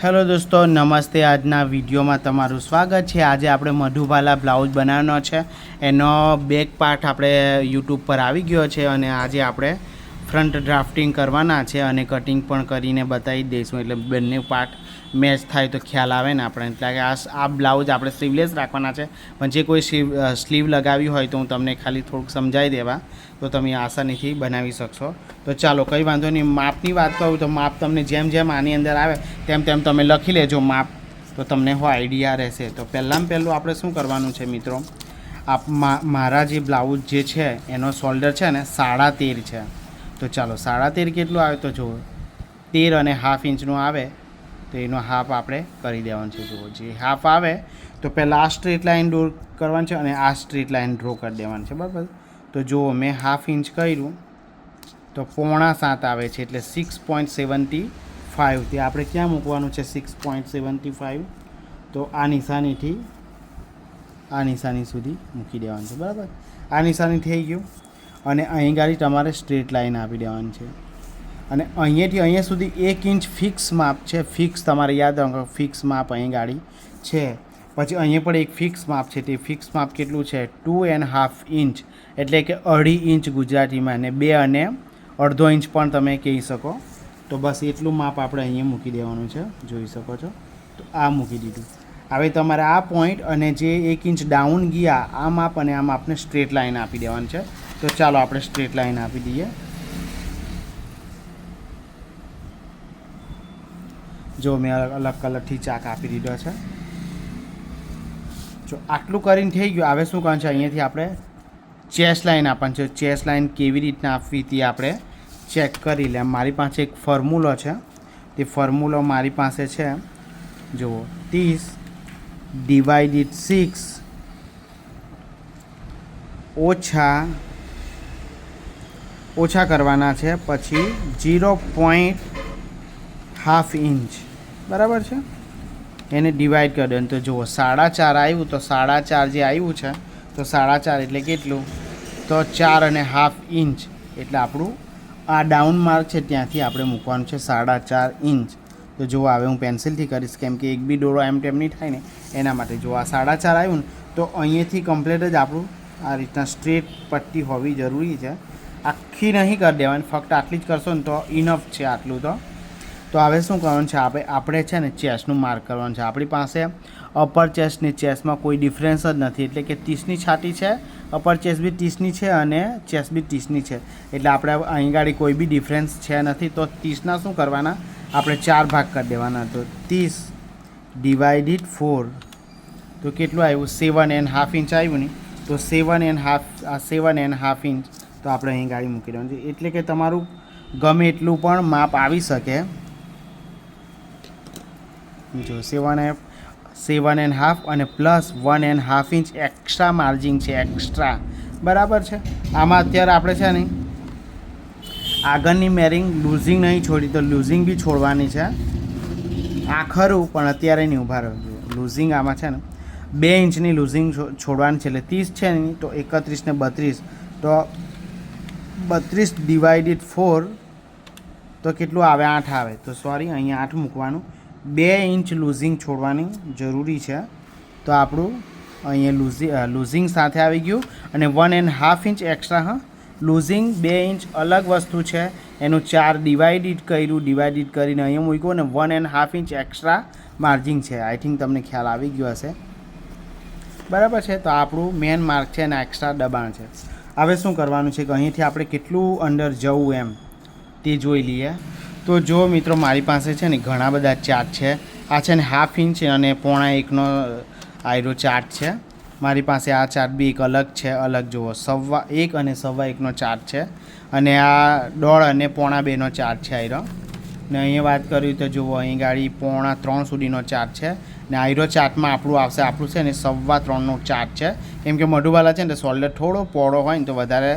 Hello દોસ્તો, નમસ્તે. આજના વિડીયોમાં તમારું સ્વાગત છે. આજે આપણે મધુબાલા બ્લાઉઝ બનાવવાનો છે. એનો બેક પાર્ટ આપણે યુટ્યુબ પર આવી ગયો છે અને આજે આપણે ફ્રન્ટ ડ્રાફ્ટિંગ કરવાના છે અને કટિંગ પણ કરીને બતાવી દઈશું, એટલે બંને પાર્ટ મેચ થાય તો ખ્યાલ આવે ને આપણે. એટલે કે આ બ્લાઉઝ આપણે સ્લીવલેસ રાખવાના છે, પણ જે કોઈ સ્લીવ લગાવી હોય તો હું તમને ખાલી થોડુંક સમજાવી દેવા તો તમે આસાનીથી બનાવી શકશો. તો ચાલો, કંઈ વાંધો નહીં. માપની વાત કરું તો માપ તમને જેમ જેમ આની અંદર આવે તેમ તેમ તમે લખી લેજો માપ, તો તમને હો આઈડિયા રહેશે. તો પહેલાં આપણે શું કરવાનું છે મિત્રો, મારા જે બ્લાઉઝ જે છે એનો શોલ્ડર છે ને 13.5 છે. તો ચાલો 13.5 કેટલું આવે તો જુઓ, 13.5 ઇંચનું આવે તો એનો હાફ આપણે કરી દેવાનું છે. જુઓ, જે હાફ આવે તો પહેલાં આ સ્ટ્રેટ લાઇન ડ્રો કરવાની છે અને આ સ્ટ્રેટ લાઇન ડ્રો કરી દેવાની છે, બરાબર. તો જુઓ, મેં હાફ ઇંચ કર્યું તો 6.25 આવે છે, એટલે 6.75. તે આપણે ક્યાં મૂકવાનું છે? 6.75. તો આ નિશાનીથી આ નિશાની સુધી મૂકી દેવાનું છે, બરાબર. આ નિશાની થઈ ગયું અને અહીં ગાડી તમારે સ્ટ્રેટ લાઇન આપી દેવાની છે અને અહીંયાથી અહીંયા સુધી 1 ઇંચ ફિક્સ માપ છે. ફિક્સ તમારે યાદ રાખો, ફિક્સ માપ અહીં ગાડી છે. પછી અહીંયા પણ એક ફિક્સ માપ છે. તે ફિક્સ માપ કેટલું છે? 2.5 ઇંચ, એટલે કે 2.5 ઇંચ ગુજરાતીમાં, અને 2.5 ઇંચ પણ તમે કહી શકો. તો બસ એટલું માપ આપણે અહીંયા મૂકી દેવાનું છે, જોઈ શકો છો. તો આ મૂકી દીધું. હવે તમારે આ પોઈન્ટ અને જે 1 ઇંચ ડાઉન ગયા આ માપ અને આ માપને સ્ટ્રેટ લાઇન આપી દેવાનું છે. તો ચાલો આપણે સ્ટ્રેટ લાઇન આપી દઈએ. જો મેં અલગ કલરથી ચાક આપી દીધો છે. જો આટલું કરીને થઈ ગયું, હવે શું કરવાનું છે, અહીંયાથી આપણે ચેસ્ટ લાઇન આપવાની છે. ચેસ્ટ લાઇન કેવી રીતના આપવી તે આપણે ચેક કરી લે. મારી પાસે એક ફોર્મ્યુલો છે, તે ફોર્મ્યુલો મારી પાસે છે. જુઓ, 30/6 ઓછા કરવાના છે, પછી 0.5 ઇંચ, બરાબર છે. એને ડિવાઈડ કરી દો. તો જુઓ, 4.5 આવ્યું, તો 4.5 જે આવ્યું છે તો 4.5 એટલે કેટલું? તો 4.5 ઇંચ. એટલે આપણું આ ડાઉન માર્ક છે ત્યાંથી આપણે મૂકવાનું છે 4.5 ઇંચ. તો જુઓ, હવે હું પેન્સિલથી કરીશ, કેમ કે એક બી દોરો એમ તેમ નહીં થાય ને એના માટે. જો આ 4.5 આવ્યું ને તો અહીંયાથી કમ્પ્લીટ જ આપણું આ રીતના સ્ટ્રેટ પટ્ટી હોવી જરૂરી છે. આખી નહીં કરી દેવાની, ફક્ત આટલી જ કરશો ને તો ઇનફ છે આટલું. તો હવે શું કરવાનું છે, આપણે છે ને ચેસ્ટનું માર્ક કરવાનું છે. આપણી પાસે અપર ચેસ્ટ ને ચેસ્ટમાં કોઈ ડિફરન્સ જ નથી, એટલે કે 30ની છાતી છે, અપર ચેસ્ટ બી 30ની છે અને ચેસ્ટ બી 30ની છે. એટલે આપણે અહીં ગાડી કોઈ બી ડિફરન્સ છે નથી. તો 30ના શું કરવાના, આપણે 4 ભાગ કરી દેવાના. તો 30/4 તો કેટલું આવ્યું? 7.5 ઇંચ આવ્યું ને. તો 7.5 ઇંચ તો આપણે અહીં ગાડી મૂકી દેવાનું છે. એટલે કે તમારું ગમે એટલું પણ માપ આવી શકે. જો 7.5 અને પ્લસ 1.5 ઇંચ એક્સ્ટ્રા માર્જિન છે, એક્સ્ટ્રા, બરાબર છે. આમાં અત્યારે આપણે છે ને આગળની મેરિંગ લૂઝિંગ નહીં છોડી, તો લૂઝિંગ બી છોડવાની છે. આ ખરું, પણ અત્યારે નહીં. ઊભા રહો. લૂઝિંગ આમાં છે ને 2 ઇંચની લૂઝિંગ છોડવાની છે. એટલે 30 છે ને, તો 31 ને 32, તો 32/4 તો કેટલું આવે? 8 આવે. તો સોરી, અહીંયા 8 મૂકવાનું. 2 ઇંચ લૂઝિંગ છોડવાની જરૂરી છે. તો આપણું અહીંયા લૂઝિંગ સાથે આવી ગયું અને 1.5 ઇંચ એક્સ્ટ્રા. હા, લૂઝિંગ 2 ઇંચ અલગ વસ્તુ છે, એનું 4 ડિવાઇડેડ કરીને અહીંયા મૂક્યું અને 1.5 ઇંચ એક્સ્ટ્રા માર્જિન છે. આઈ થિંક તમને ખ્યાલ આવી ગયો હશે, બરાબર છે. તો આપણું મેન માર્ક છે અને એક્સ્ટ્રા દબાણ છે. હવે શું કરવાનું છે કે અહીંથી આપણે કેટલું અંદર જવું એમ તે જોઈ લઈએ. તો જો મિત્રો, મારી પાસે છે ને ઘણા બધા ચાર્ટ છે. આ છે ને 1/2 ઇંચ અને 1.25નો આયરો ચાર્ટ છે. મારી પાસે આ ચાર્ટ બી એક અલગ છે, અલગ જુઓ, 1.25 અને 1.25નો ચાર્ટ છે, અને આ 1.5 અને 1.25નો ચાર્ટ છે આયરો. ને અહીંયા વાત કરી તો જુઓ, અહીં ગાડી 2.3 સુધીનો ચાર્ટ છે. ને આયરો ચાર્ટમાં આપણું આવશે, આપણું છે ને 3.25નો ચાર્ટ છે. કેમ કે મધુબાલા છે ને શોલ્ડર થોડો પહોળો હોય ને તો વધારે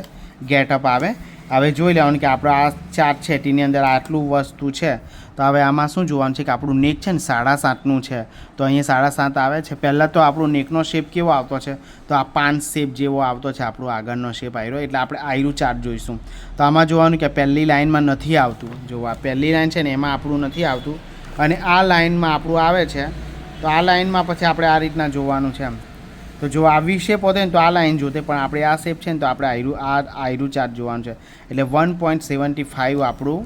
ગેટઅપ આવે. હવે જોઈ લેવાનું કે આપણો આ ચાર્ટ છે તેની અંદર આટલું વસ્તુ છે. તો હવે આમાં શું જોવાનું છે કે આપણું નેક છે ને 7.5નું છે. તો અહીંયા 7.5 આવે છે. પહેલાં તો આપણું નેકનો શેપ કેવો આવતો છે? તો આ 5 શેપ જેવો આવતો છે આપણો આગળનો શેપ આવ્યો. એટલે આપણે આયરું ચાર્ટ જોઈશું. તો આમાં જોવાનું કે પહેલી લાઇનમાં નથી આવતું. જો આ પહેલી લાઇન છે ને એમાં આપણું નથી આવતું. અને આ લાઇનમાં આપણું આવે છે, તો આ લાઇનમાં પછી આપણે આ રીતના જોવાનું છે એમ. તો જો આવી શેપ હોતે ને તો આ લાઇન જોતે, પણ આપણે આ શેપ છે ને તો આપણે આયરું ચાર્ટ જોવાનું છે. એટલે 1.75 આપણું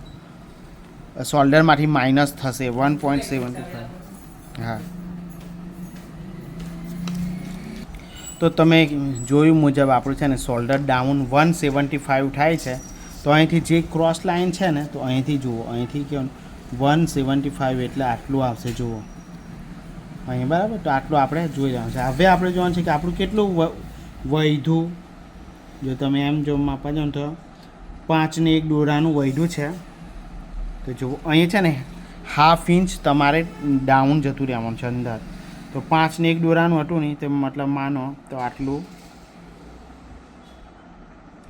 શોલ્ડરમાંથી માઇનસ થશે 1.75. હા, તો તમે જોયું મુજબ આપણું છે ને શોલ્ડર ડાઉન 175 થાય છે. તો અહીંથી જે ક્રોસ લાઇન છે ને, તો અહીંથી જુઓ, અહીંથી કેવું 175 એટલે આટલું આવશે જુઓ અહીં, બરાબર. તો આટલું આપણે જોઈ લેવાનું છે. હવે આપણે જોવાનું છે કે આપણું કેટલું વધ્યું. જો તમે એમ જો માપવા જાઓ તો 5 ને 1 દોરાનું વધ્યું છે. તો જુઓ અહીં છે ને 1/2 ઇંચ તમારે ડાઉન જતું રહેવાનું છે અંદર. તો 5 ને 1 દોરાનું હતું નહીં, તો મતલબ માનો તો આટલું,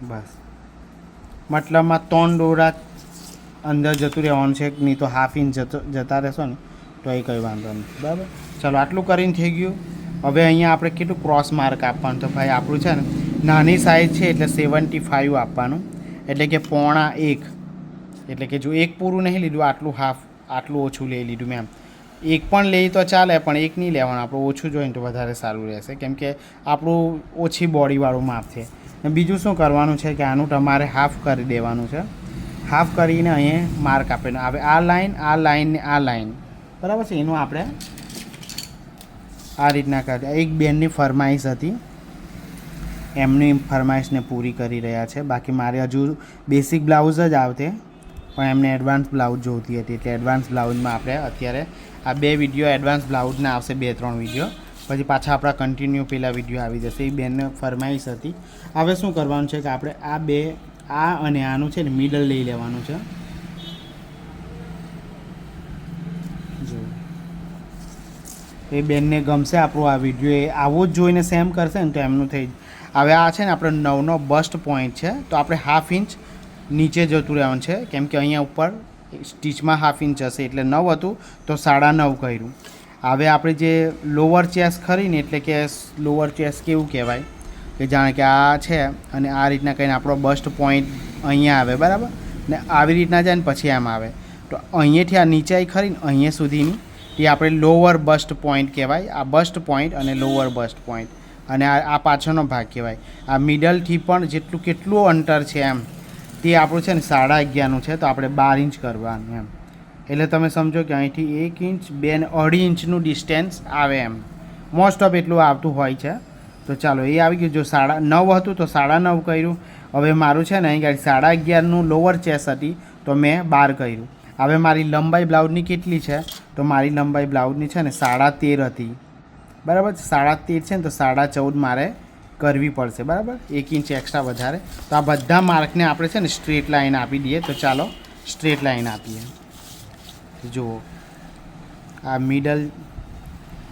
બસ મતલબમાં 3 દોરા અંદર જતું રહેવાનું છે, નહીં તો 1/2 ઇંચ જતા રહેશો ને તો એ કંઈ વાંધો નહીં, બરાબર. ચાલો આટલું કરીને થઈ ગયું. હવે અહીંયા આપણે કેટલું ક્રોસ માર્ક આપવાનું? તો ભાઈ આપણું છે ને નાની સાઇઝ છે એટલે 75 આપવાનું, એટલે કે 1.25. એટલે કે જો એક પૂરું નહીં લીધું, આટલું ઓછું લઈ લીધું મેં. એક પણ લઈ તો ચાલે, પણ એક નહીં લેવાનું, આપણું ઓછું જોઈને તો વધારે સારું રહેશે, કેમ કે આપણું ઓછી બોડીવાળું માપ છે. બીજું શું કરવાનું છે કે આનું તમારે હાફ કરી દેવાનું છે. હાફ કરીને અહીંયા માર્ક આપેલો આવે, આ લાઇન ને આ લાઇન, બરાબર છે. એનું આપણે આ રીતના કરી. એક બેનની ફરમાઈશ હતી, એમની ફરમાઈશને પૂરી કરી રહ્યા છે. બાકી મારે હજુ બેસિક બ્લાઉઝ જ આવતે, પણ એમને એડવાન્સ બ્લાઉઝ જોઈતી હતી, એટલે એડવાન્સ બ્લાઉઝમાં આપણે અત્યારે આ 2 વિડીયો એડવાન્સ બ્લાઉઝના આવશે, 2-3 વિડીયો. પછી પાછા આપણા કન્ટિન્યુ પેલા વિડીયો આવી જશે. એ બેનને ફરમાઈશ હતી. હવે શું કરવાનું છે કે આપણે આ અને આનું છે ને મિડલ લઈ લેવાનું છે. જો એ બેનને ગમશે આપણો આ વિડીયો, એ આવો જ જોઈને સેમ કરશે ને તો એમનું થઈ. હવે આ છે ને આપણે 9નો બસ્ટ પોઈન્ટ છે, તો આપણે 1/2 ઇંચ નીચે જતું રહેવાનું છે, કેમ કે અહીંયા ઉપર સ્ટીચમાં 1/2 ઇંચ હશે, એટલે 9 હતું તો 9.5 કર્યું. હવે આપણે જે લોઅર ચેસ્ટ ખરીને, એટલે કે લોઅર ચેસ્ટ કેવું કહેવાય કે જાણે કે આ છે અને આ રીતના કંઈને આપણો બસ્ટ પોઈન્ટ અહીંયા આવે, બરાબર ને આવી રીતના જાય ને પછી આમ આવે. તો અહીંયાથી આ નીચાઈ ખરીને અહીંયા સુધીની એ આપણે લોઅર બસ્ટ પોઈન્ટ કહેવાય. આ બસ્ટ પોઈન્ટ અને લોઅર બસ્ટ પોઈન્ટ, અને આ પાછળનો ભાગ કહેવાય. આ મિડલથી પણ કેટલું અંતર છે એમ, તે આપણું છે ને 11.5નું છે, તો આપણે 12 ઇંચ કરવાનું એમ. એટલે તમે સમજો કે અહીંથી 1 ઇંચ 2.5 ઇંચનું ડિસ્ટન્સ આવે એમ. મોસ્ટ ઓફ એટલું આવતું હોય છે. તો ચાલો એ આવી ગયું. જો 9.5 હતું તો 9.5 કર્યું. હવે મારું છે ને અહીં ગાડી 11.5નું લોઅર ચેસ હતી, તો મેં 12 કર્યું. હવે મારી લંબાઈ બ્લાઉઝની કેટલી છે? તો મારી લંબાઈ બ્લાઉઝની છે ને 13.5 હતી, બરાબર. 13.5 છે ને તો 14.5 મારે કરવી પડશે, બરાબર. 1 ઇંચ એક્સ્ટ્રા વધારે. તો આ બધા માર્કને આપણે છે ને સ્ટ્રેટ લાઈન આપી દઈએ. તો ચાલો સ્ટ્રેટ લાઈન આપીએ. જુઓ આ મિડલ,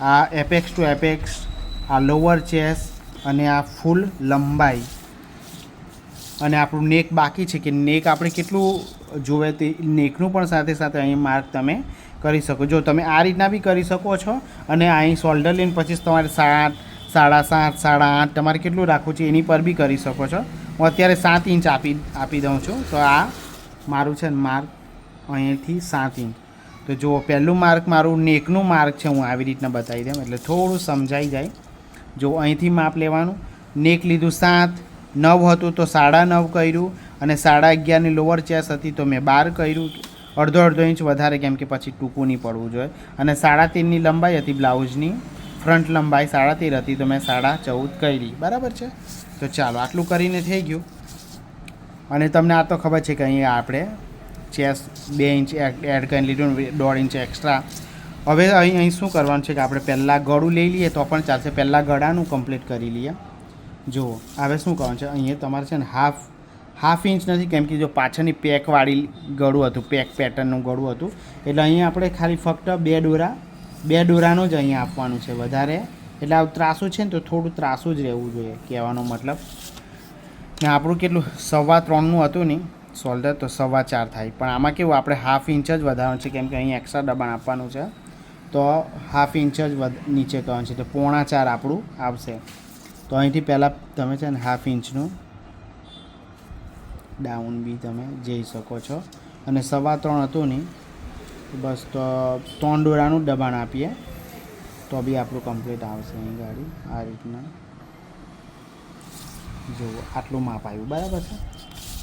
આ એપેક્સ ટુ એપેક્સ, આ લોઅર ચેસ અને આ ફૂલ લંબાઈ, અને આપણું નેક બાકી છે કે નેક આપણે કેટલું જોવે તે નેકનું પણ સાથે સાથે અહીં માર્ક તમે કરી શકો. જો તમે આ રીતના બી કરી શકો છો, અને અહીં શોલ્ડર લઈને પછી તમારે 7, 7.5, 8.5 તમારે કેટલું રાખવું છે એની પર બી કરી શકો છો. હું અત્યારે 7 ઇંચ આપી દઉં છું. તો આ મારું છે ને માર્ક અહીંથી 7 ઇંચ. તો જુઓ પહેલું માર્ક મારું નેકનું માર્ક છે, હું આવી રીતના બતાવી દઉં એટલે થોડું સમજાઈ જાય. જો અહીંથી માપ લેવાનું, નેક લીધું 7, 9 હતું તો 9.5 કર્યું, અને 11.5ની લોઅર ચેસ હતી તો મેં 12 કર્યું, અડધો ઇંચ વધારે, કેમ કે પછી ટૂંકું નહીં પડવું જોઈએ. અને 13.5ની લંબાઈ હતી બ્લાઉઝની, ફ્રન્ટ લંબાઈ 13.5 હતી તો મેં 14.5 કરી, બરાબર છે. તો ચાલો આટલું કરીને થઈ ગયું. અને તમને આ તો ખબર છે કે અહીંયા આપણે ચેસ 2 ઇંચ એડ કરીને લીધું, 1.5 ઇંચ એક્સ્ટ્રા. હવે અહીં શું કરવાનું છે કે આપણે પહેલાં ગળું લઈ લઈએ તો પણ ચાલશે. પહેલાં ગળાનું કમ્પ્લીટ કરી લઈએ. જુઓ હવે શું કરવાનું છે, અહીંયા તમારે છે ને હાફ ઇંચ નથી, કેમ કે જો પાછળની પેકવાળી ગળું હતું, પેક પેટર્નનું ગળું હતું, એટલે અહીંયા આપણે ખાલી ફક્ત 2 દોરાનું જ અહીંયા આપવાનું છે. વધારે એટલે આ ત્રાસું છે ને તો થોડું ત્રાસું જ રહેવું જોઈએ, કહેવાનો મતલબ. ને આપણું કેટલું 3.25નું હતું નહીં શોલ્ડર, તો 4.25 થાય. પણ આમાં કેવું આપણે હાફ ઇંચ જ વધારવાનું છે, કેમ કે અહીં એક્સ્ટ્રા દબાણ આપવાનું છે, તો હાફ ઇંચ જ નીચે કરવાનું છે, તો 4.25 આપણું આવશે. તો અહીંથી પહેલાં તમે છે ને હાફ ઇંચનું ડાઉન બી તમે જઈ શકો છો. અને 3.25 હતું નહીં બસ તો 3 દોરાનું દબાણ આપીએ તો બી આપણું કમ્પ્લીટ આવશે અહીં ગાડી આ રીતના જુઓ આટલું માપ આવ્યું બરાબર છે.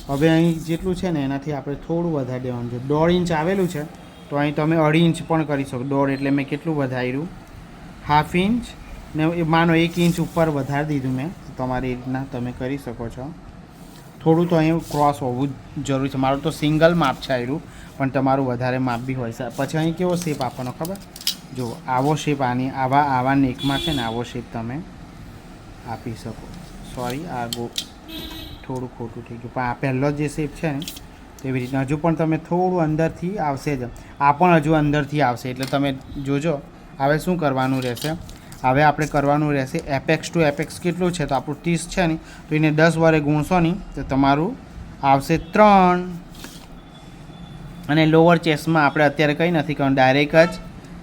હવે અહીં જેટલું છે ને એનાથી આપણે થોડું વધારી દેવાનું છે. 1.5 ઇંચ આવેલું છે તો અહીં તમે 2.5 ઇંચ પણ કરી શકો. 1.5 એટલે મેં કેટલું વધાર્યું 1/2 ઇંચ ને માનો 1 ઇંચ ઉપર વધારી દીધું મેં. તમારી રીતના તમે કરી શકો છો. થોડું તો અહીં ક્રોસ હોવું જરૂરી છે. મારું તો સિંગલ માપ છે આવ્યું પણ તમારું વધારે માપ બી હોય છે. પછી અહીં કેવો શેપ આપવાનો ખબર જો આવો શેપ આવા નેકમાં છે ને આવો શેપ તમે આપી શકો. સોરી આ થોડું ખોટું થઈ ગયું પણ આ પહેલો જે શેપ છે ને એવી રીતના હજુ પણ તમે થોડું અંદરથી આવશે જ. આ પણ હજુ અંદરથી આવશે એટલે તમે જોજો. હવે શું કરવાનું રહેશે હવે આપણે કરવાનું રહેશે એપેક્સ ટુ એપેક્સ કેટલું છે તો આપણું 30 છે ને તો એને 10 વડે ગુણશો નહીં તો તમારું આવશે 3 અને લોઅર ચેસ્ટમાં આપણે અત્યારે કંઈ નથી કરવાનું ડાયરેક્ટ જ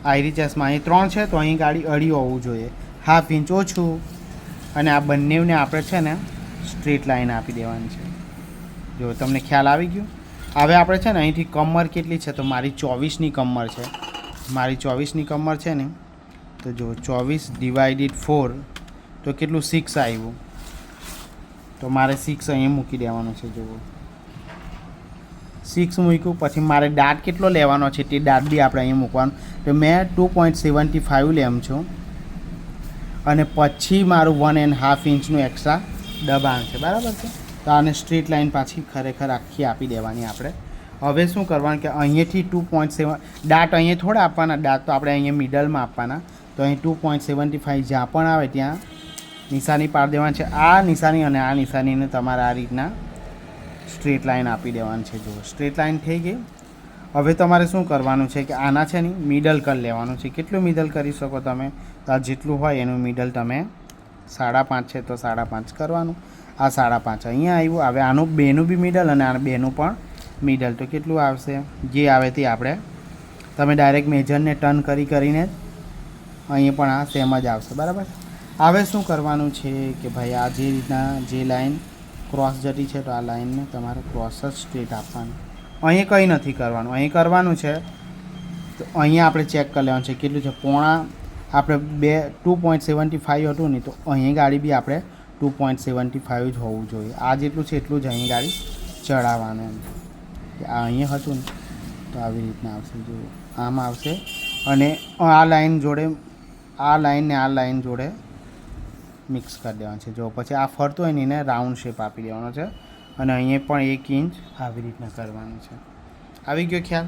આયરી ચેસ્ટમાં અહીં 3 છે તો અહીં ગાડી અડી હોવું જોઈએ 1/2 ઇંચ ઓછું અને આ બંનેને આપણે છે ને સ્ટ્રેટ લાઈન આપી દેવાની છે. જો તમને ખ્યાલ આવી ગયો. હવે આપણે છે ને અહીંથી કમર કેટલી છે તો મારી 24ની કમર છે. મારી 24ની કમર છે ને તો જો 24 / 4 તો કેટલું 6 આવ્યું તો મારે 6 અહીંયા મૂકી દેવાનું છે. જુઓ 6 મૂક્યું પછી મારે દાંત કેટલો લેવાનો છે તે દાંત બી આપણે અહીંયા મૂકવાનું તો મેં 2.75 લેમ છું અને પછી મારું 1.5 ઇંચનું એક્સ્ટ્રા દબાણ છે બરાબર છે. તો આને સ્ટ્રેટ લાઈન પાછી ખરેખર આખી આપી દેવાની આપણે. હવે શું કરવાનું કે અહીંયાથી 2.7 દાંત અહીંયા થોડા આપવાના દાંત તો આપણે અહીંયા મિડલમાં આપવાના તો અહીં 2.75 જ્યાં પણ આવે ત્યાં નિશાની પાડી દેવાની છે. આ નિશાની અને આ નિશાનીને તમારે આ રીતના સ્ટ્રેટ લાઈન આપી દેવાની છે. જુઓ સ્ટ્રેટ લાઈન થઈ ગઈ. હવે તમારે શું કરવાનું છે કે આના છે ને મિડલ કરી લેવાનું છે. કેટલું મિડલ કરી શકો તમે તો આ જેટલું હોય એનું મિડલ તમે 5.5 છે તો 5.5 કરવાનું. આ 5.5 અહીંયા આવ્યું. હવે આનું બેનું બી મિડલ અને આ બેનું પણ મિડલ તો કેટલું આવશે જે આવે તે આપણે તમે ડાયરેક્ટ મેજરને ટર્ન કરીને અહીંયા પણ આ સેમ જ આવશે બરાબર. હવે શું કરવાનું છે કે ભાઈ આ જે રીતના જે લાઈન ક્રોસ જતી છે તો આ લાઈનને તમારે ક્રોસ જ સ્ટ્રેટ આપવાનું. અહીં કંઈ નથી કરવાનું. અહીં કરવાનું છે તો અહીંયા આપણે ચેક કરી લેવાનું છે કેટલું છે પોણા આપણે 2.75 હતું ને તો અહીં ગાડી બી આપણે 2.75 જ હોવું જોઈએ. આ જેટલું છે એટલું જ અહીં ગાડી ચડાવવાનું એમ. આ અહીંયા હતું ને તો આવી રીતના આવશે. જો આમ આવશે અને આ લાઈન જોડે આ લાઈન ને આ લાઈન જોડે મિક્સ કરી દેવાનું છે. જો પછી આ ફરતો હોય ને એને રાઉન્ડ શેપ આપી દેવાનો છે અને અહીંયા પણ 1 ઇંચ આવી રીતના કરવાનું છે. આવી ગયો ખ્યાલ.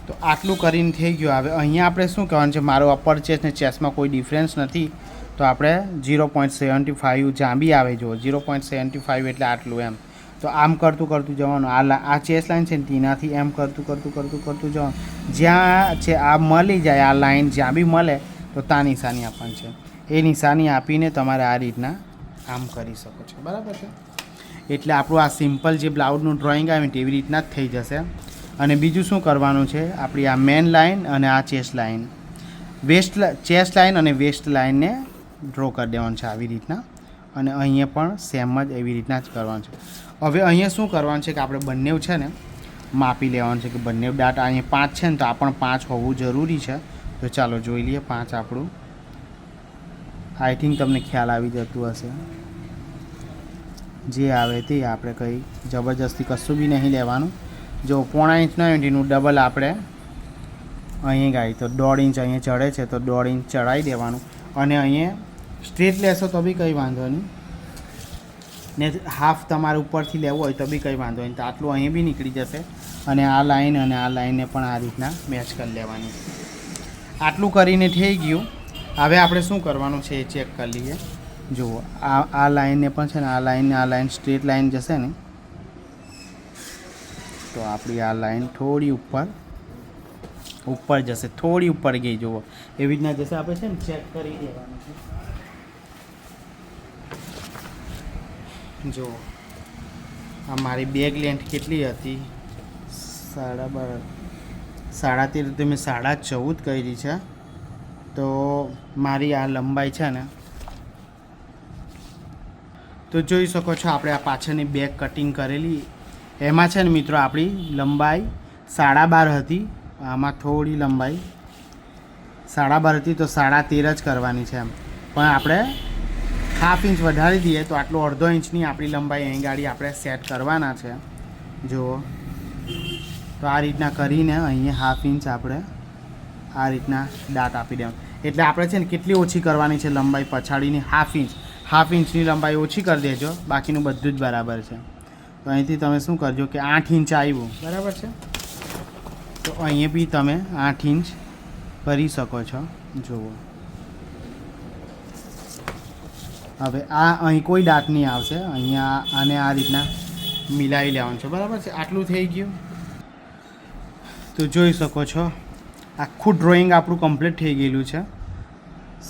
તો આટલું કરીને થઈ ગયું. હવે અહીંયા આપણે શું કહેવાનું છે મારો અપર ચેસ્ટ ને ચેસ્ટમાં કોઈ ડિફરન્સ નથી તો આપણે 0.75 જ્યાં બી આવે જો 0.75 એટલે આટલું એમ. તો આમ કરતું જવાનું. આ ચેસ્ટ લાઈન છે ને તેનાથી એમ કરતું જવાનું. જ્યાં છે આ મળી જાય આ લાઈન જ્યાં બી મળે તો ત્યાં નિશાની આપવાની છે. એ નિશાની આપીને તમારે આ રીતના આમ કરી શકો છો બરાબર છે. એટલે આપણું આ સિમ્પલ જે બ્લાઉઝનું ડ્રોઈંગ આવે ને એવી રીતના જ થઈ જશે. અને બીજું શું કરવાનું છે આપણી આ મેન લાઈન અને આ ચેસ્ટ લાઈન ચેસ્ટ લાઈન અને વેસ્ટ લાઈનને ડ્રો કરી દેવાનું છે આવી રીતના. અને અહીંયા પણ સેમ જ એવી રીતના જ કરવાનું છે. હવે અહીંયા શું કરવાનું છે કે આપણે બંને છે ને માપી લેવાનું છે કે બંને દાંત અહીંયા 5 છે ને તો આ પણ 5 હોવું જરૂરી છે. તો ચાલો જોઈ લઈએ 5 આપણું. આઈ થિંક તમને ખ્યાલ આવી જતું હશે. જે આવે તે આપણે કંઈ જબરજસ્તી કશું બી નહીં લેવાનું. જો 0.5 ઇંચના એનું ડબલ આપણે અહીં ગાય તો 1.5 ઇંચ અહીંયા ચડે છે તો 1.5 ઇંચ ચડાવી દેવાનું. અને અહીંયા સ્ટ્રેટ લેશો તો બી કંઈ વાંધો નહીં ને હાફ તમારે ઉપરથી લેવું હોય તો બી કંઈ વાંધો નહીં. તો આટલું અહીં બી નીકળી જશે. અને આ લાઈન અને આ લાઈનને પણ આ રીતના મેચ કરી લેવાની. આટલું કરીને થઈ ગયું. હવે આપણે શું કરવાનું છે એ ચેક કરી લઈએ. જુઓ આ લાઈનને પણ છે ને આ લાઈન સ્ટ્રેટ લાઈન જશે ને તો આપણી આ લાઈન થોડી ઉપર જશે. થોડી ઉપર ગઈ જુઓ એવી રીતના જશે. આપણે છે ને ચેક કરી દેવાનું છે. જુઓ આ મારી બેગ લેન્થ કેટલી હતી 13.5 તો મેં 14.5 કરી છે. તો મારી આ લંબાઈ છે ને તો જોઈ શકો છો આપણે આ પાછળની બેગ કટિંગ કરેલી એમાં છે ને મિત્રો આપણી લંબાઈ 12.5 હતી આમાં થોડી લંબાઈ 12.5 હતી તો 13.5 જ કરવાની છે એમ, પણ આપણે હાફ ઇંચ વધારી દઈએ તો આટલું અડધો ઇંચની આપણી લંબાઈ અહીં ગાડી આપણે સેટ કરવાના છે. જુઓ તો આ રીતના કરીને અહીંયા હાફ ઇંચ આપણે આ રીતના દાંત આપી દેવાનું. એટલે આપણે છે ને કેટલી ઓછી કરવાની છે લંબાઈ પછાડીની, હાફ ઇંચની લંબાઈ ઓછી કરી દેજો, બાકીનું બધું જ બરાબર છે. તો અહીંથી તમે શું કરજો કે 8 ઇંચ આવ્યું બરાબર છે, તો અહીંયા બી તમે 8 ઇંચ કરી શકો છો. જુઓ હવે આ અહીં કોઈ દાંત નહીં આવશે, અહીંયા આને આ રીતના મિલાવી લેવાનું છે બરાબર છે. આટલું થઈ ગયું તો જોઈ શકો છો આખું ડ્રોઈંગ આપણું કમ્પ્લીટ થઈ ગયેલું છે.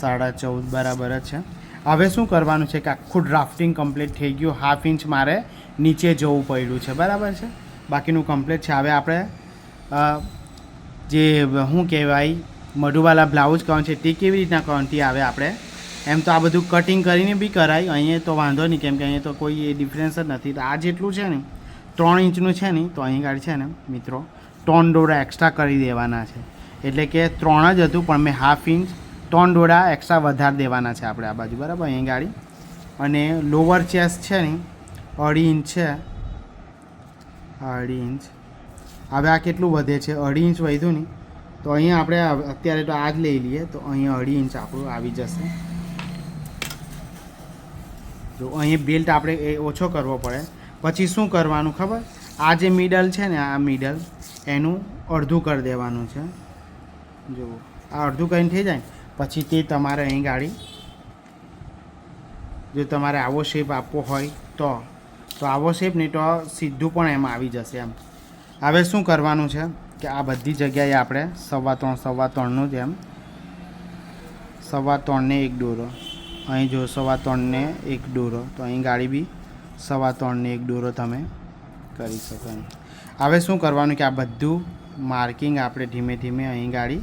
14.5 બરાબર જ છે. હવે શું કરવાનું છે કે આખું ડ્રાફ્ટિંગ કમ્પ્લીટ થઈ ગયું. હાફ ઇંચ મારે નીચે જવું પડ્યું છે બરાબર છે, બાકીનું કમ્પ્લીટ છે. હવે આપણે જે શું કહેવાય મધુબાલા બ્લાઉઝ કરવાનું છે તે કેવી રીતના કરવાનું તે હવે આપણે એમ તો આ બધું કટિંગ કરીને બી કરાય, અહીંયા તો વાંધો નહીં કેમ કે અહીંયા તો કોઈ એ ડિફરન્સ જ નથી. તો આ જેટલું છે ને 3 ઇંચનું છે ને, તો અહીં ગાડી છે ને મિત્રો 3 દોરા એક્સ્ટ્રા કરી દેવાના છે. એટલે કે 3 જ હતું પણ મેં હાફ ઇંચ 3 દોરા એક્સ્ટ્રા વધારી દેવાના છે આપણે આ બાજુ બરાબર અહીં ગાડી. અને લોવર ચેસ્ટ છે ને 2.5 ઇંચ છે, 2.5 ઇંચ. હવે આ કેટલું વધે છે, 2.5 ઇંચ વધ્યું નહીં તો અહીંયા આપણે અત્યારે તો આ જ લઈ લઈએ તો અહીંયા 2.5 ઇંચ આપણું આવી જશે. જો અહીં બેલ્ટ આપણે એ ઓછો કરવો પડે. પછી શું કરવાનું ખબર, આ જે મિડલ છે ને આ મિડલ એનું અડધું કરી દેવાનું છે. જો આ અડધું કરીને થઈ જાય પછી તે તમારે અહીં ગાડી જો તમારે આવો શેપ આપવો હોય તો આવો શેપ નહીં તો સીધું પણ એમાં આવી જશે એમ. હવે શું કરવાનું છે કે આ બધી જગ્યાએ આપણે 3.25 જ એમ 3.25 ને 1 દોરો, અહીં જો 3.25 ને 1 દોરો, તો અહીં ગાડી બી 3.25 ને 1 દોરો તમે કરી શકો એમ. હવે શું કરવાનું કે આ બધું માર્કિંગ આપણે ધીમે ધીમે અહીં ગાડી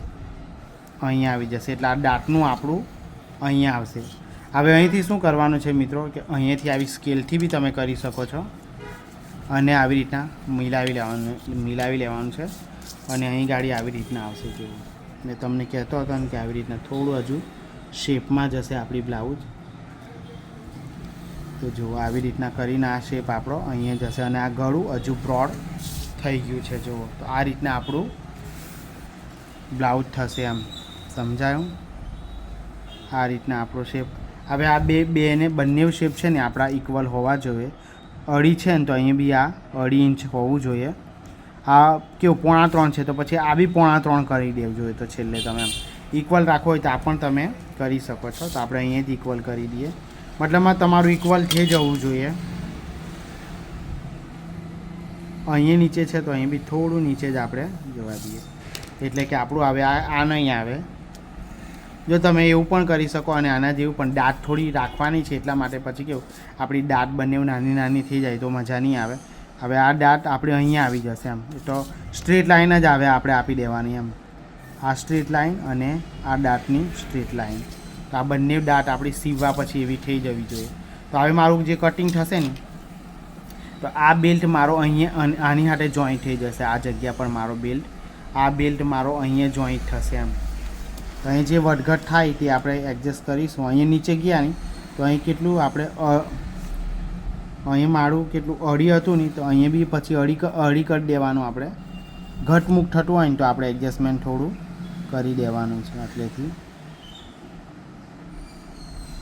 અહીંયા આવી જશે, એટલે આ દાંતનું આપણું અહીંયા આવશે. હવે અહીંથી શું કરવાનું છે મિત્રો કે અહીંયાથી આવી સ્કેલથી બી તમે કરી શકો છો અને આવી રીતના મિલાવી લેવાનું છે અને અહીં ગાડી આવી રીતના આવશે. જેવું મેં તમને કહેતો હતો ને કે આવી રીતના થોડું હજુ શેપમાં જશે આપણી બ્લાઉઝ. તો જુઓ આવી રીતના કરીને આ શેપ આપણો અહીંયા જશે અને આ ગળું હજુ બ્રોડ થઈ ગયું છે. જુઓ તો આ રીતના આપણું બ્લાઉઝ થશે એમ, સમજાયું? આ રીતના આપણો શેપ. હવે આ બેને બંને શેપ છે ને આપણા ઇક્વલ હોવા જોઈએ. 2.5 છે ને તો અહીંયા બી આ 2.5 ઇંચ હોવું જોઈએ. આ કેવું 3.25 છે તો પછી આ બી 3.25 કરી દેવું જોઈએ. તો છેલ્લે તમે એમ ઇક્વલ રાખવો હોય તો આ પણ તમે કરી શકો છો. તો આપણે અહીંયાથી ઇક્વલ કરી દઈએ, મતલબમાં તમારું ઇક્વલ થઈ જવું જોઈએ. અહીંયા નીચે છે તો અહીં બી થોડું નીચે જ આપણે જોવા દઈએ, એટલે કે આપણું આવે આ નહીં આવે. જો તમે એવું પણ કરી શકો અને આના જેવું પણ દાંત થોડી રાખવાની છે એટલા માટે પછી કેવું આપણી દાંત બંને નાની નાની થઈ જાય તો મજા નહીં આવે. હવે આ દાંત આપણે અહીંયા આવી જશે એમ, તો સ્ટ્રેટ લાઈન જ આવે આપણે આપી દેવાની એમ. આ સ્ટ્રેટ લાઈન અને આ દાંતની સ્ટ્રેટ લાઈન, તો આ બંને દાંત આપણી સીવવા પછી એવી થઈ જવી જોઈએ. તો હવે મારું જે કટિંગ થશે ને તો આ બેલ્ટ મારો અહીંયા આની સાથે જોઈન્ટ થઈ જશે. આ જગ્યા પર મારો બેલ્ટ, આ બેલ્ટ મારો અહીંયા જોઈન્ટ થશે એમ. તો અહીં જે વધઘટ થાય તે આપણે એડજસ્ટ કરીશું. અહીંયા નીચે ગયા નહીં તો અહીં કેટલું આપણે અહીં મારું કેટલું 2.5 હતું નહીં તો અહીંયા બી પછી 2.5 કરી દેવાનું. આપણે ઘટમુખ થતું હોય ને તો આપણે એડજસ્ટમેન્ટ થોડું કરી દેવાનું છે એટલેથી,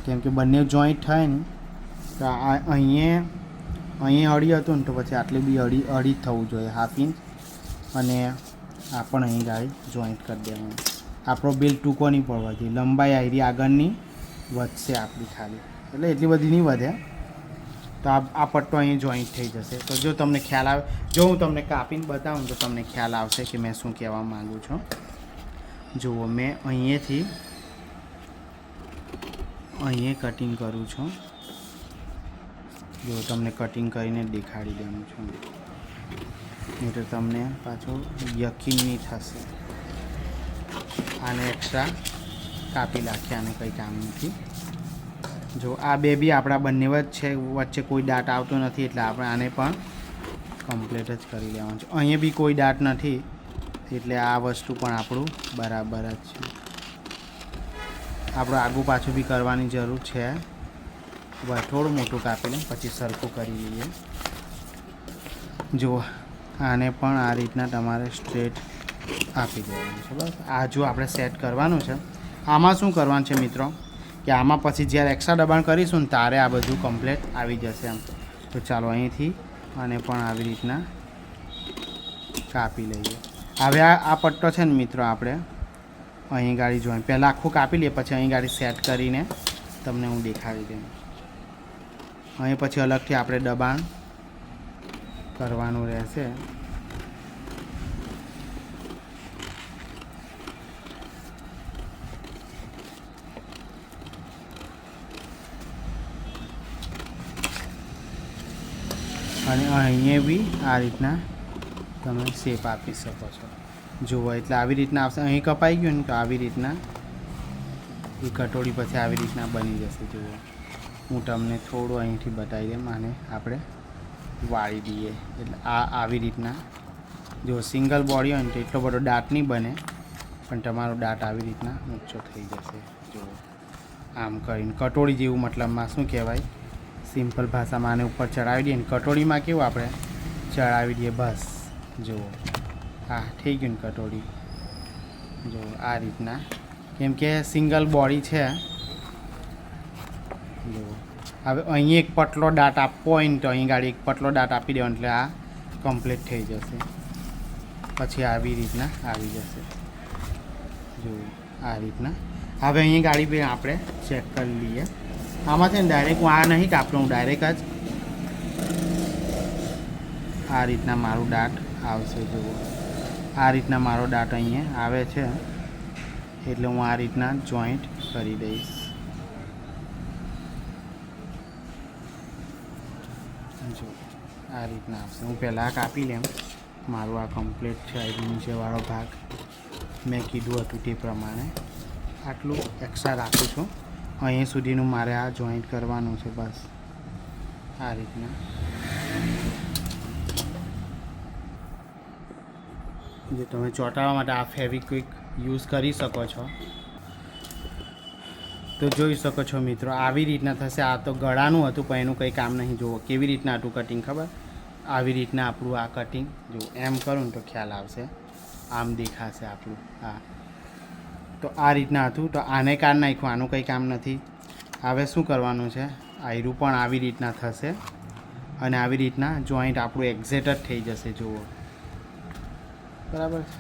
કેમ કે બંને જોઈન્ટ થાય ને તો અહીંયા 2.5 હતું ને તો પછી આટલે બી 2.5 થવું જોઈએ, હાફ ઇંચ. અને આ પણ અહીં ગાડી જોઈન્ટ કરી દેવાનું. આપણો બેલ્ટ ટૂંકો નહીં પડવા જોઈએ, લંબાઈ આયરી આગળની વધશે આપણી ખાલી, એટલે એટલી બધી નહીં વધે. તો આ પટ્ટો અહીં જોઈન્ટ થઈ જશે. તો જો તમને ખ્યાલ આવે, જો હું તમને કાપીને બતાવું તો તમને ખ્યાલ આવશે કે મેં શું કહેવા માગું છું. જુઓ મેં અહીંયાથી અહીંયા કટિંગ કરું છું. જો તમને કટિંગ કરીને દેખાડી દેવાનું છું, નહીં તો તમને પાછું યકીન નહીં થશે. આને એક્સ્ટ્રા કાપી નાખીએ, આને કંઈ કામ નથી. જો આ બે બી આપણા બંને વચ્ચે કોઈ દાંત આવતો નથી એટલે આપણે આને પણ કમ્પ્લીટ જ કરી લેવાનું છે. અહીંયા બી કોઈ દાંત નથી એટલે આ વસ્તુ પણ આપણું બરાબર જ છે. આપણે આગું પાછું બી કરવાની જરૂર છે. થોડું મોટું કાપી લઈએ પછી સરખું કરી લઈએ. જુઓ આને પણ આ રીતના તમારે સ્ટ્રેટ આપી દેવાનું છે. બરાબર. આ જો આપણે સેટ કરવાનું છે. આમાં શું કરવાનું છે મિત્રો કે આમાં પછી જ્યારે એક્સ્ટ્રા દબાણ કરીશું ને ત્યારે આ બધું કમ્પ્લીટ આવી જશે એમ. તો ચાલો અહીંથી અને પણ આવી રીતના કાપી લઈએ. હવે આ પટ્ટો છે ને મિત્રો આપણે અહીં ગાડી જોઈ પહેલાં આખું કાપી લઈએ પછી અહીં ગાડી સેટ કરીને તમને હું દેખાડી દઉં. અહીં પછી અલગથી આપણે દબાણ કરવાનું રહેશે. અને અહીંયા બી આ રીતના તમે શેપ આપી શકો છો. જુઓ એટલે આવી રીતના આવશે. અહીં કપાઈ ગયું ને તો આવી રીતના એ કટોરી પછી આવી રીતના બની જશે. જુઓ હું તમને થોડું અહીંથી બતાવી દઉં. આને આપણે વાળી દઈએ એટલે આ આવી રીતના જો સિંગલ બોડી હોય ને તો એટલો બધો દાંત નહીં બને પણ તમારો દાંત આવી રીતના ઊંચો થઈ જશે. જુઓ આમ કરીને કટોરી જેવું મતલબમાં શું કહેવાય સિમ્પલ ભાષામાં આને ઉપર ચડાવી દઈએ ને કટોરીમાં કેવું આપણે ચડાવી દઈએ બસ. જુઓ હા થઈ ગયું ને કટોરી. જુઓ આ રીતના કેમ કે સિંગલ બોડી છે. જુઓ હવે અહીં એક પતલો દાંત આપવો હોય ને તો અહીં ગાડી એક પતલો દાંત આપી દેવાનો એટલે આ કમ્પ્લીટ થઈ જશે. પછી આવી રીતના આવી જશે. જુઓ આ રીતના. હવે અહીં ગાડી પર આપણે ચેક કરી લઈએ. આમાં છે ને ડાયરેક્ટ હું આ નહીં કાપતો, હું ડાયરેક્ટ જ આ રીતના મારું દાંત આવશે. જુઓ આ રીતના મારો દાંત અહીંયા આવે છે એટલે હું આ રીતના જોઈન્ટ કરી દઈશ. જો આ રીતના આવશે. હું પહેલાં કાપી લેમ. મારું આ કમ્પ્લીટ છે. નીચેવાળો ભાગ મેં કીધું હતું તે પ્રમાણે આટલું એક્સ્ટ્રા રાખું છું. અહીં સુધીનું મારે આ જોઈન્ટ કરવાનું છે બસ આ રીતના. જે તમે ચોંટાડવા માટે આ ફેવિક્વિક યુઝ કરી શકો છો. તો જોઈ શકો છો મિત્રો આવી રીતના થશે. આ તો ગળાનું હતું પણ એનું કંઈ કામ નહીં. જુઓ કેવી રીતના હતું કટિંગ ખબર. આવી રીતના આપણું આ કટિંગ જો એમ કરું ને તો ખ્યાલ આવશે. આમ દેખાશે આપણું. હા તો આ રીતના હતું. તો આને કાઢ નાખ્યું, આનું કંઈ કામ નથી. હવે શું કરવાનું છે આયરું પણ આવી રીતના થશે અને આવી રીતના જોઈન્ટ આપણું એક્ઝેક્ટ જ થઈ જશે. જુઓ બરાબર છે.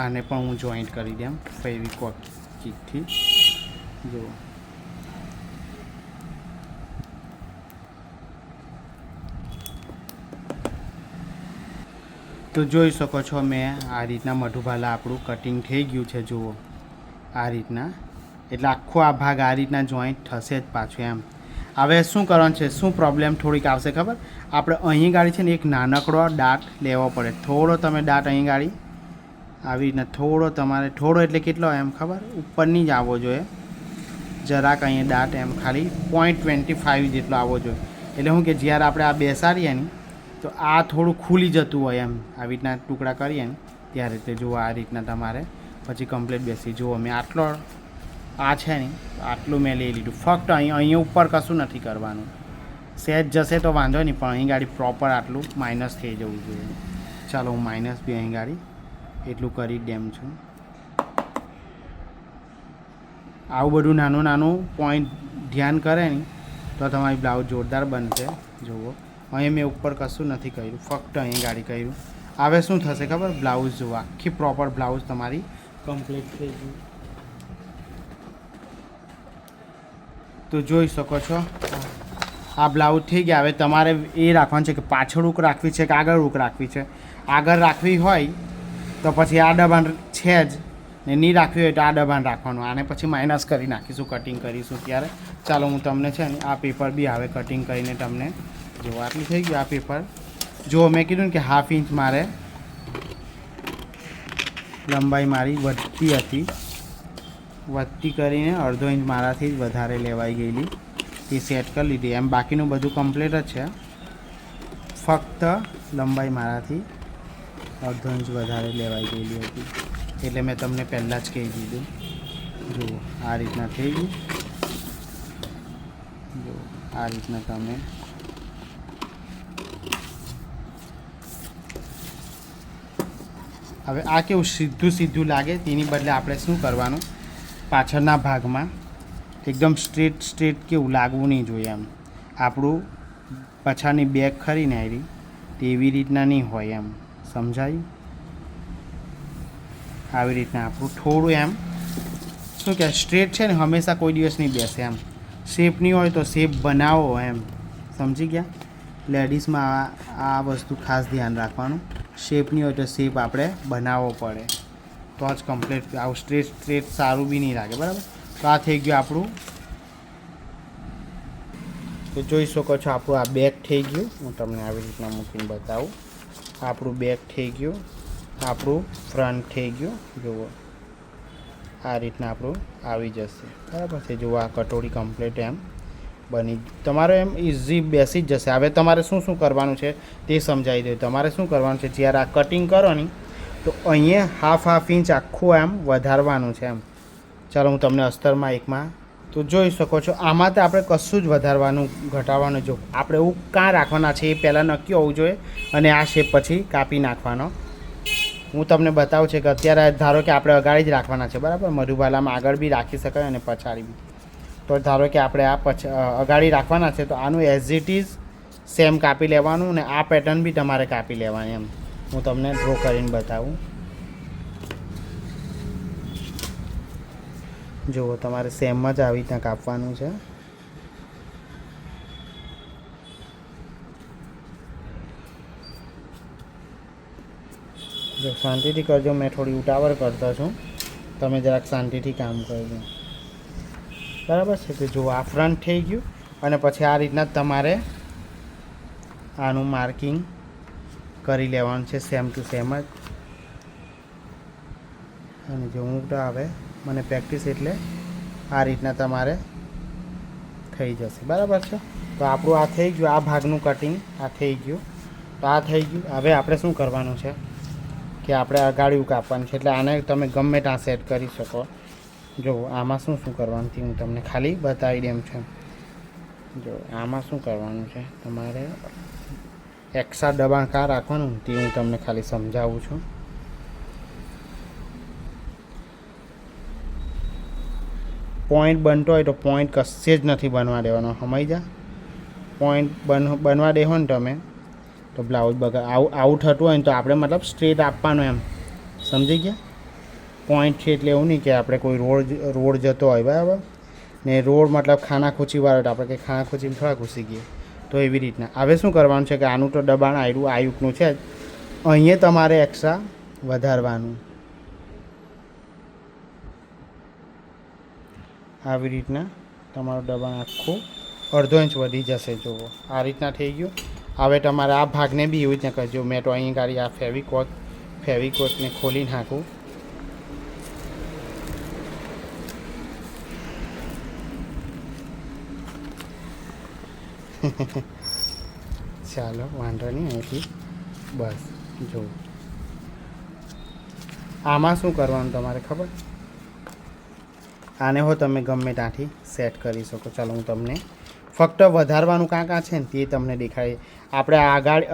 આને પણ હું જોઈન્ટ કરી દઉં ફેવિકોલ ચીટથી. જુઓ તો જોઈ શકો છો મેં આ રીતના મધુબાલા આપણું કટિંગ થઈ ગયું છે. જુઓ આ રીતના એટલે આખો આ ભાગ આ રીતના જોઈન્ટ થશે જ પાછું એમ. હવે શું કરવાનું છે, શું પ્રોબ્લેમ થોડીક આવશે ખબર. આપણે અહીં ગાડી છે ને એક નાનકડો દાંત લેવો પડે. થોડો તમે દાંત અહીં ગાડી આવી રીતના થોડો તમારે થોડો એટલે કેટલો એમ ખબર ઉપરની જ આવવો જોઈએ. જરાક અહીંયા દાંત એમ ખાલી 0.25 જેટલો આવવો જોઈએ. એટલે શું કે જ્યારે આપણે આ બેસાડીએ ને તો આ થોડું ખુલી જતું હોય એમ આવી રીતના ટુકડા કરીએ ને ત્યારે તે જુઓ આ રીતના તમારે પછી કમ્પ્લીટ બેસી. જુઓ મેં આટલો આ છે ને આટલું મેં લઈ લીધું. ફક્ત અહીંયા ઉપર કશું નથી કરવાનું. સહેજ જશે તો વાંધો નહીં પણ અહીં ગાડી પ્રોપર આટલું માઇનસ થઈ જવું જોઈએ. ચાલો હું માઇનસ બી અહીં ગાડી એટલું કરી દેમ છું. આવું બધું નાનું નાનું પોઈન્ટ ધ્યાન કરે ને તો તમારી બ્લાઉઝ જોરદાર બનશે. જુઓ અહીં મેં ઉપર કશું નથી કર્યું, ફક્ત અહીં ગાડી કર્યું. હવે શું થશે ખબર, બ્લાઉઝ જુઓ આખી પ્રોપર બ્લાઉઝ તમારી કમ્પ્લીટ થઈ ગઈ. તો જોઈ શકો છો આ બ્લાઉઝ થઈ ગયા. હવે તમારે એ રાખવાનું છે કે પાછળ હુક રાખવી છે કે આગળ હુક રાખવી છે. આગળ રાખવી હોય તો પછી આ દબાણ છે જ ને નહીં રાખવી હોય તો આ દબાણ રાખવાનું. આને પછી માઇનસ કરી નાખીશું કટિંગ કરીશું ત્યારે. ચાલો હું તમને છે ને આ પેપર બી આવે કટિંગ કરીને તમને જો આટલું થઈ ગયું. આ પેપર જો મેં કીધું ને કે 1/2 ઇંચ મારે લંબાઈ મારી વધતી હતી, વધતી કરીને 1/2 ઇંચ મારાથી વધારે લેવાઈ ગયેલી તે સેટ કરી લીધી. એમ બાકીનું બધું કમ્પ્લીટ જ છે, ફક્ત લંબાઈ મારાથી અડધો ઇંચ વધારે લેવાઈ ગયેલી હતી, એટલે મેં તમને પહેલાં જ કહી દીધું. જુઓ આ રીતના થઈ ગયું. જુઓ આ રીતના તમે હવે આ કેવું સીધું સીધું લાગે તેની બદલે આપણે શું કરવાનું, પાછળના ભાગમાં એકદમ સ્ટ્રેટ કેવું લાગવું નહીં જોઈએ. એમ આપણું પાછળની બેક ખરી ને આવી તેવી રીતના નહીં હોય. એમ સમજાયું? આવી રીતના આપણું થોડું એમ શું કહેવાય સ્ટ્રેટ છે ને હંમેશા કોઈ દિવસ નહીં બેસે. એમ શેપ નહીં હોય તો શેપ બનાવો. એમ સમજી ગયા? લેડીઝમાં આ વસ્તુ ખાસ ધ્યાન રાખવાનું. શેપ નહીં હોય તો શેપ આપણે બનાવવો પડે, તો જ કમ્પ્લીટ આવું સ્ટ્રેટ સારું બી નહીં લાગે. બરાબર? તો આ થઈ ગયું આપણું. તો જોઈ શકો છો આપણું આ બેક થઈ ગયું. હું તમને આવી રીતના મૂકીને બતાવું. આપણું બેક થઈ ગયું, આપણું ફ્રન્ટ થઈ ગયું. જુઓ આ રીતના આપણું આવી જશે. બરાબર છે? જુઓ આ કટોરી કમ્પ્લીટ એમ બની તમારે એમ ઇઝી બેસી જ જશે. હવે તમારે શું શું કરવાનું છે તે સમજાવી દઉં. તમારે શું કરવાનું છે, જ્યારે આ કટિંગ કરો ને તો અહીંયા હાફ ઇંચ આખું એમ વધારવાનું છે. એમ ચાલો હું તમને અસ્તરમાં એકમાં તો જોઈ શકો છો. આમાં તો આપણે કશું જ વધારવાનું ઘટાડવાનું. જો આપણે એવું કાં રાખવાના છે એ પહેલાં નક્કી હોવું જોઈએ, અને આ શેપ પછી કાપી નાખવાનો. હું તમને બતાવું છે કે અત્યારે ધારો કે આપણે અગાડી જ રાખવાના છે. બરાબર? મધુબાલામાં આગળ બી રાખી શકાય અને પછાડી બી. તો ધારો કે આપણે આ અગાડી રાખવાના છે તો આનું એઝ ઇટ ઇઝ સેમ કાપી લેવાનું, અને આ પેટર્ન બી તમારે કાપી લેવાની. એમ હું તમને ડ્રો કરીને બતાવું. જુઓ તમારે સેમ જ આવી રીતના કાપવાનું છે. જો શાંતિથી કરજો, મેં થોડી ઉતાવળ કરતો છું, તમે જરાક શાંતિથી કામ કરજો. બરાબર છે? તો જુઓ આ ફ્રન્ટ થઈ ગયું, અને પછી આ રીતના તમારે આનું માર્કિંગ કરી લેવાનું છે સેમ ટુ સેમ જ. અને જો હું તો હવે મને પ્રેક્ટિસ એટલે આ રીતના તમારે થઈ જશે. બરાબર છે? તો આપણું આ થઈ ગયું, આ ભાગનું કટિંગ આ થઈ ગયું. તો આ થઈ ગયું. હવે આપણે શું કરવાનું છે કે આપણે અગાડિયું કાપવાનું છે, એટલે આને તમે ગમે ત્યાં સેટ કરી શકો. જો આમાં શું કરવાનું છે હું તમને ખાલી બતાવી દેમ છું. જો આમાં શું કરવાનું છે, તમારે એક્સ્ટ્રા દબાણ કાં રાખવાનું તે હું તમને ખાલી સમજાવું છું. પોઈન્ટ બનતો હોય તો પોઈન્ટ કશે જ નથી બનવા દેવાનો. સમજી જા? પોઈન્ટ બનવા દેવો ને તમે તો બ્લાઉઝ આવું થતું હોય ને તો આપણે મતલબ સ્ટ્રેટ આપવાનું. એમ સમજી ગયા? પોઈન્ટ છે એટલે એવું નહીં કે આપણે કોઈ રોડ જતો હોય. બરાબર ને? રોડ મતલબ ખાનાખૂચીવાળો તો આપણે કંઈ ખાનાખૂચીમાં થોડા ઘૂસી ગઈએ. તો એવી રીતના હવે શું કરવાનું છે કે આનું તો દબાણ આયુકનું છે જ, અહીંયા તમારે એક્સ્ટ્રા વધારવાનું. આવી રીતના તમારું દબાણ આખું અડધો ઇંચ વધી જશે. જુઓ આ રીતના થઈ ગયું. હવે તમારે આ ભાગને બી એવી રીતના કરજો. મેં તો અહીં ગાડી આ ફેવિકોટને ખોલી નાખું. ચાલો વાંધો નહીં. અહીંથી બસ જુઓ આમાં શું કરવાનું તમારે ખબર, આને હો તમે ગમે ત્યાંથી સેટ કરી શકો. ચાલો હું તમને ફક્ત વધારવાનું કાં છે ને તે તમને દેખાડીએ. આપણે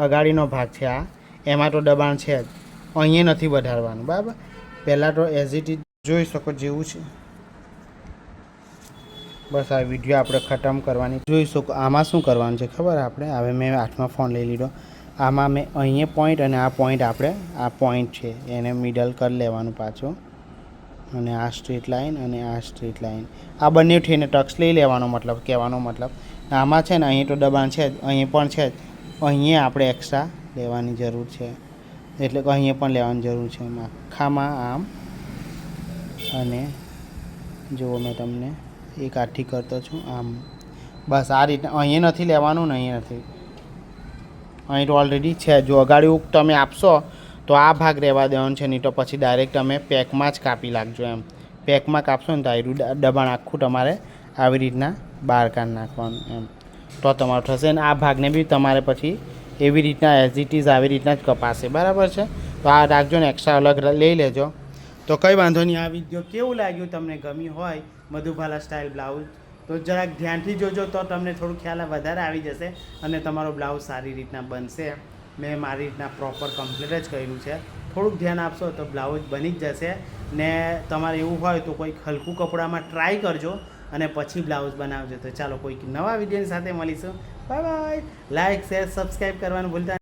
અગાડીનો ભાગ છે આ, એમાં તો દબાણ છે જ, અહીંયા નથી વધારવાનું. બરાબર? પહેલાં તો એઝ ઇટ ઇઝ જોઈ શકો જેવું છે. બસ આ વિડીયો આપણે ખતમ કરવાની. જોઈ શકો આમાં શું કરવાનું છે ખબર આપણે. હવે મેં હાથમાં ફોન લઈ લીધો. આમાં મેં અહીંયા પોઈન્ટ અને આ પોઈન્ટ આપણે આ પોઈન્ટ છે એને મિડલ કરી લેવાનું પાછું, અને આ સ્ટ્રેટ લાઈન અને આ સ્ટ્રેટ લાઈન આ બંને થઈને ટક્સ લઈ લેવાનો. મતલબ કહેવાનો મતલબ આમાં છે ને અહીં તો દબાણ છે જ, અહીં પણ છે જ, અહીંયા આપણે એક્સ્ટ્રા લેવાની જરૂર છે. એટલે કે અહીંયા પણ લેવાની જરૂર છે. આખામાં આમ, અને જુઓ મેં તમને એક આઠી કરતો છું આમ. બસ આ રીતના અહીંયા નથી લેવાનું ને અહીંયા નથી. અહીં તો ઓલરેડી છે. જો અગાડી તમે આપશો તો આ ભાગ રહેવા દેવાનો છે, નહીં તો પછી ડાયરેક્ટ તમે પેકમાં જ કાપી લાગજો. એમ પેકમાં કાપશો ને તો આયરું દબાણ આખું તમારે આવી રીતના બહાર કાઢી નાખવાનું. એમ તો તમારું થશે. ને આ ભાગને બી તમારે પછી એવી રીતના એઝ ઇટ ઇઝ આવી રીતના જ કપાશે. બરાબર છે? તો આ રાખજો ને એક્સ્ટ્રા અલગ લઈ લેજો. તો કંઈ વાંધો નહીં. આ વિડીયો કેવું લાગ્યું, તમને ગમ્યું હોય મધુબાલા સ્ટાઇલ બ્લાઉઝ તો જરાક ધ્યાનથી જોજો, તો તમને થોડું ખ્યાલ વધારે આવી જશે અને તમારો બ્લાઉઝ સારી રીતના બનશે. મેં મારી રીતના પ્રોપર કમ્પ્લીટ જ કર્યું છે. થોડુંક ધ્યાન આપશો તો બ્લાઉઝ બની જ જશે. ને તમારે એવું હોય તો કોઈક હલકું કપડામાં ટ્રાય કરજો અને પછી બ્લાઉઝ બનાવજો. તો ચાલો કોઈક નવા વિડીયોની સાથે મળીશું. Bye bye. Like share subscribe કરવાનું ભૂલતા